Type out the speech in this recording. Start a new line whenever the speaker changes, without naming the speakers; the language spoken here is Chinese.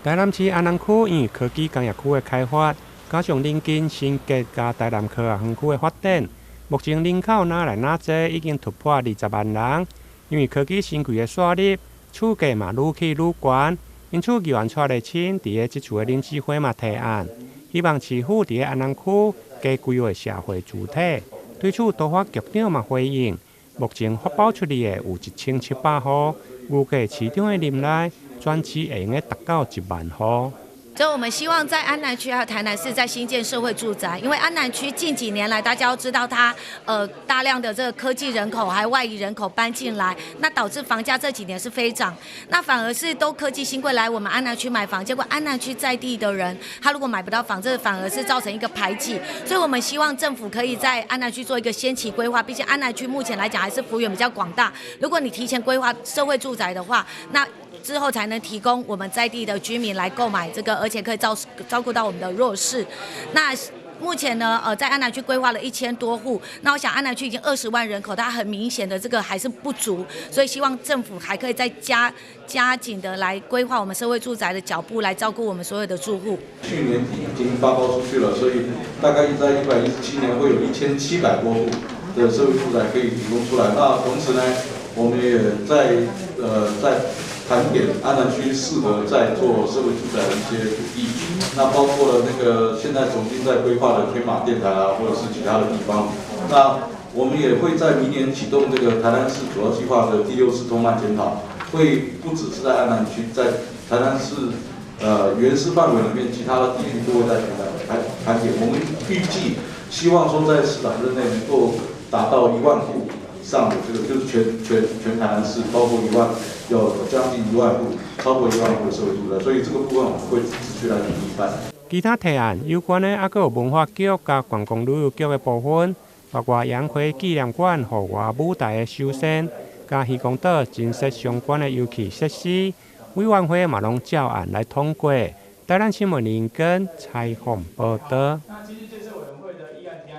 台南市安南区因为科技工业区的开发，加上邻近新界加台南科学园区的发展，目前人口哪来哪济已经突破20万人。因为科技新贵的刷入，厝价嘛愈去愈悬，因此议员蔡立青伫个即次的临时会嘛提案，希望市府伫个安南区加规划社会主体。对此，都发局长嘛回应，目前发包出去的有1700户，预计市长的任内，全市会用达到1万户。
所以我们希望在安南区还有台南市在新建社会住宅，因为安南区近几年来大家都知道它大量的这个科技人口还有外移人口搬进来，那导致房价这几年是飞涨，那反而是都科技新贵来我们安南区买房，结果安南区在地的人他如果买不到房，这反而是造成一个排挤，所以我们希望政府可以在安南区做一个先期规划，毕竟安南区目前来讲还是幅员比较广大，如果你提前规划社会住宅的话，那之后才能提供我们在地的居民来购买这个，而且可以照顾到我们的弱势。那目前呢，在安南区规划了1000多户，那我想安南区已经20万人口，它很明显的这个还是不足，所以希望政府还可以再加紧的来规划我们社会住宅的脚步，来照顾我们所有的住户。
去年底已经发包出去了，所以大概在117年会有1700多户的社会住宅可以提供出来。那同时呢，我们也在盘点安南区适合在做社会住宅的一些土地，那包括了那个现在重新在规划的天马电台啊，或者是其他的地方。那我们也会在明年启动这个台南市主要计划的第6次通盘检讨，会不只是在安南区，在台南市原市范围里面，其他的地区都会在盘点。我们预计希望说在市长任内能够达到1万户以上的这个，就是全台南市，包括有将近1万户，超过1万户的社会住宅，所以这个部分我们会持续来努力办。
其他提案有关的，还有文化局加观光旅游局的部分，包括杨辉纪念馆户外舞台的修缮，加渔光岛建设相关的游憩设施，委员会嘛拢照案来通过。台南新闻林根采访报道。